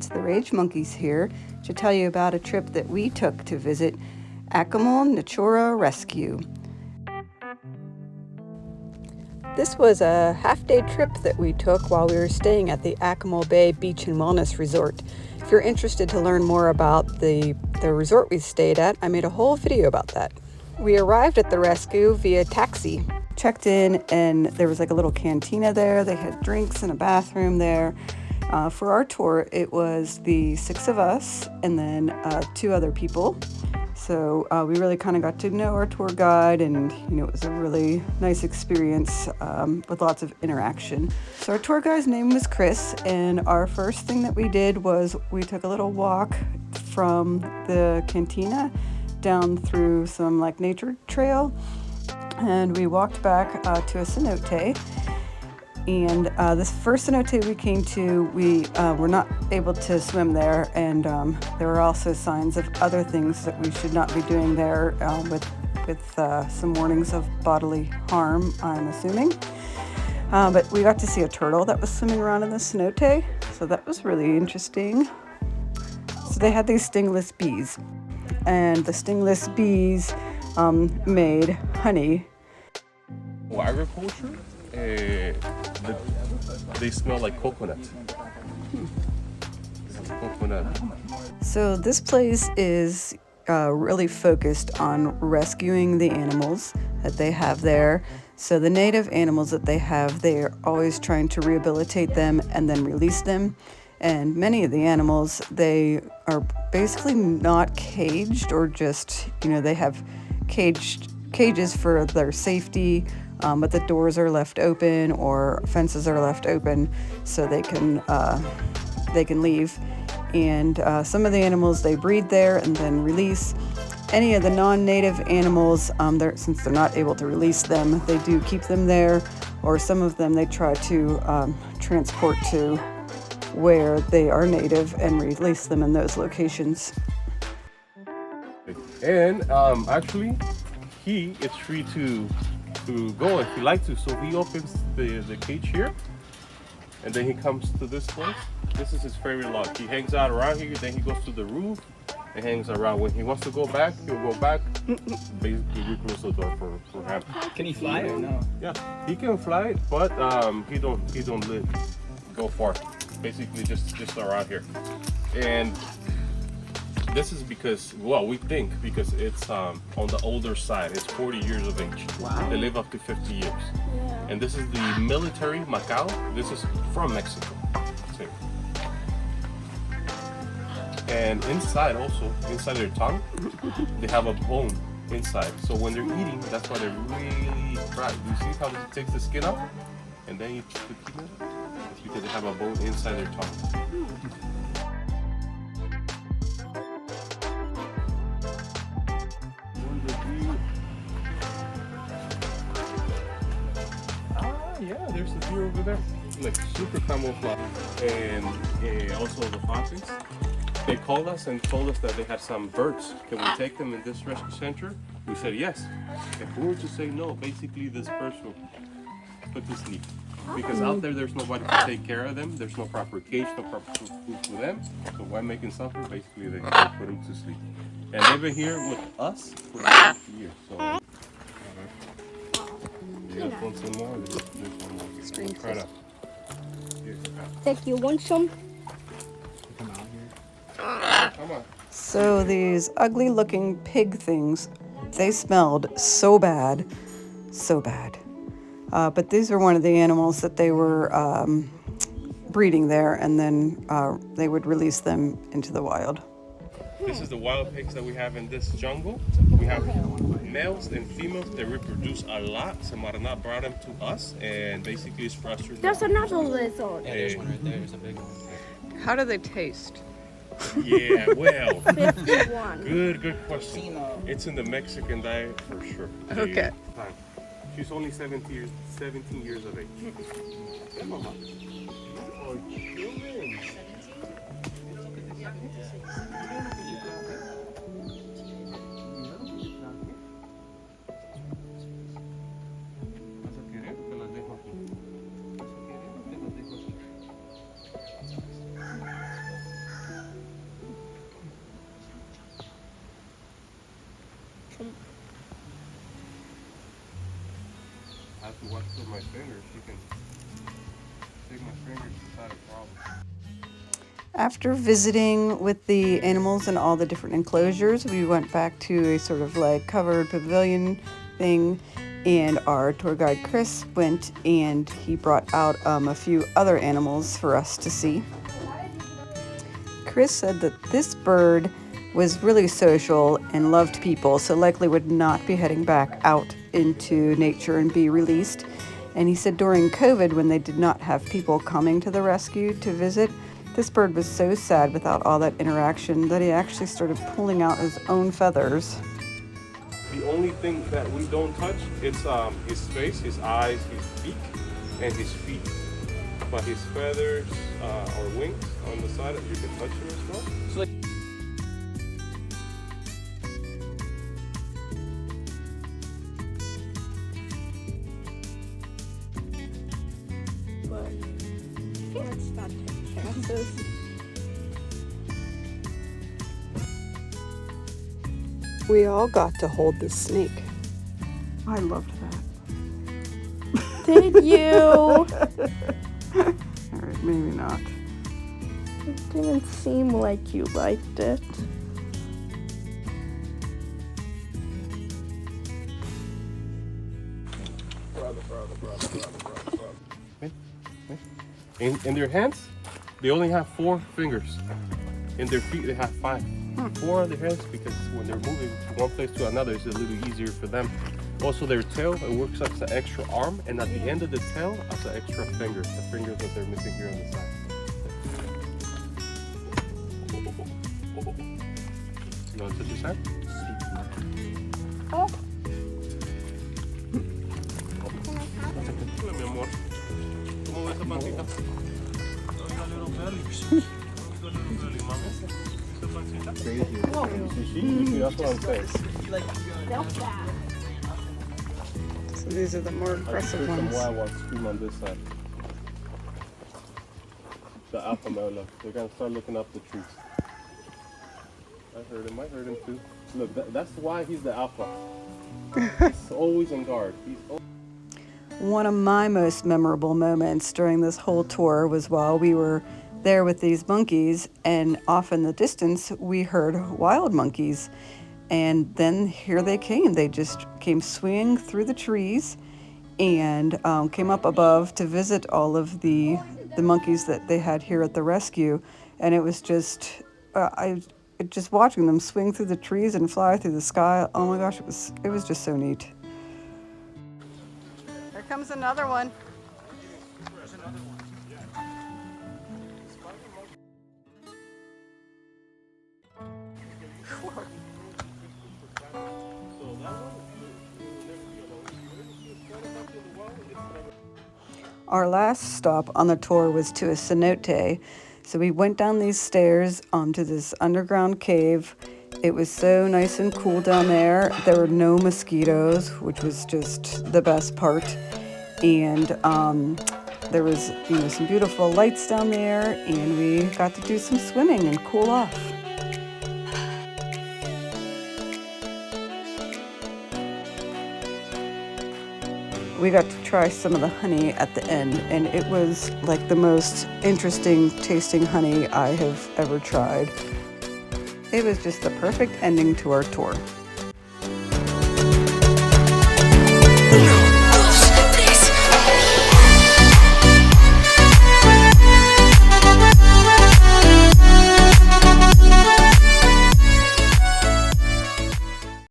it's the Rage Monkeys here to tell you about a trip that we took to visit Akumal Natura Rescue. This was a half-day trip that we took while we were staying at the Akumal Bay Beach and Wellness Resort. If you're interested to learn more about the resort we stayed at, I made a whole video about that. We arrived at the rescue via taxi. Checked in and there was like a little cantina there. They had drinks and a bathroom there. For our tour, it was the 6 of us and then 2 other people. So we really kind of got to know our tour guide, and it was a really nice experience with lots of interaction. So our tour guide's name was Chris, and our first thing that we did was we took a little walk from the cantina down through some like nature trail, and we walked back to a cenote. And this first cenote we came to, we were not able to swim there, and there were also signs of other things that we should not be doing there with some warnings of bodily harm, I'm assuming. But we got to see a turtle that was swimming around in the cenote, so that was really interesting. So they had these stingless bees, and the stingless bees made honey. For agriculture, they smell like coconut. So this place is really focused on rescuing the animals that they have there. So the native animals that they have, they are always trying to rehabilitate them and then release them. And many of the animals, they are basically not caged, or just, they have cages for their safety, but the doors are left open or fences are left open so they can leave. And some of the animals, they breed there and then release. Any of the non-native animals, since they're not able to release them, they do keep them there, or some of them they try to transport to where they are native and release them in those locations. And actually, he is free to go if he likes to. So he opens the cage here, and then he comes to this place. This is his favorite lodge. He hangs out around here, then he goes to the roof and hangs around. When he wants to go back, he'll go back. Basically, we close the door for him. Can he fly or no? Yeah, he can fly, but he don't go far. Basically, just around here. And this is because, well, we think because it's on the older side. It's 40 years of age. Wow. They live up to 50 years. Yeah. And this is the military Macau. This is from Mexico. See. And inside their tongue, they have a bone inside. So when they're eating, that's why they're really fried. You see how it takes the skin off? And then you keep it? It's because they have a bone inside their tongue. Yeah, there's the deer over there, like super camouflage. And also the foxes. They called us and told us that they had some birds. Can we take them in this rescue center? We said yes. If we were to say no, basically this bird will put to sleep. Because out there's nobody to take care of them. There's no proper cage, no proper food for them. So why make them suffer? Basically, they put them to sleep. And they've been here with us for 50 years. So. There's one more. Thank you. Want some? Come on. So these ugly looking pig things, they smelled so bad. But these are one of the animals that they were breeding there, and then they would release them into the wild. This is the wild pigs that we have in this jungle. We have males and females. They reproduce a lot. Semarana brought them to us, and basically it's for us to... There's another lizard. Yeah, there's one right there. There's a big one. How do they taste? Yeah, well, 51. good question. It's in the Mexican diet for sure. Okay. She's only 17 years of age. Oh, children. I have to watch with my fingers. You can take my fingers, it's not a problem. After visiting with the animals and all the different enclosures, we went back to a sort of like covered pavilion thing, and our tour guide Chris went and he brought out a few other animals for us to see. Chris said that this bird was really social and loved people, so likely would not be heading back out into nature and be released. And he said during COVID, when they did not have people coming to the rescue to visit, this bird was so sad without all that interaction that he actually started pulling out his own feathers. The only thing that we don't touch is his face, his eyes, his beak, and his feet. But his feathers or wings on the side, you can touch them as well. So like Let's not take chances. We all got to hold the snake. I loved that. Did you? All right, maybe not. It didn't seem like you liked it. in their hands, they only have 4 fingers. In their feet, they have 5. 4 on their hands because when they're moving from one place to another, it's a little easier for them. Also, their tail, it works as an extra arm, and at the end of the tail, as an extra finger. The fingers that they're missing here on the side. You want to touch his hand? Oh. Hola, mi amor. ¿Cómo ves esa pancita? Crazy. That's what I'm saying. So these are the more aggressive There's some ones. wild ones scream on this side. The alpha male, look. They're gonna start looking up the trees. I heard him too. Look, that's why he's the alpha. He's always on guard. One of my most memorable moments during this whole tour was while we were there with these monkeys, and off in the distance we heard wild monkeys, and then here they came. They just came swinging through the trees and came up above to visit all of the monkeys that they had here at the rescue, and it was just just watching them swing through the trees and fly through the sky. Oh my gosh, it was just so neat. Here comes another one. Our last stop on the tour was to a cenote. So we went down these stairs to this underground cave. It was so nice and cool down there. There were no mosquitoes, which was just the best part. And there was some beautiful lights down there, and we got to do some swimming and cool off. We got to try some of the honey at the end, and it was like the most interesting tasting honey I have ever tried. It was just the perfect ending to our tour.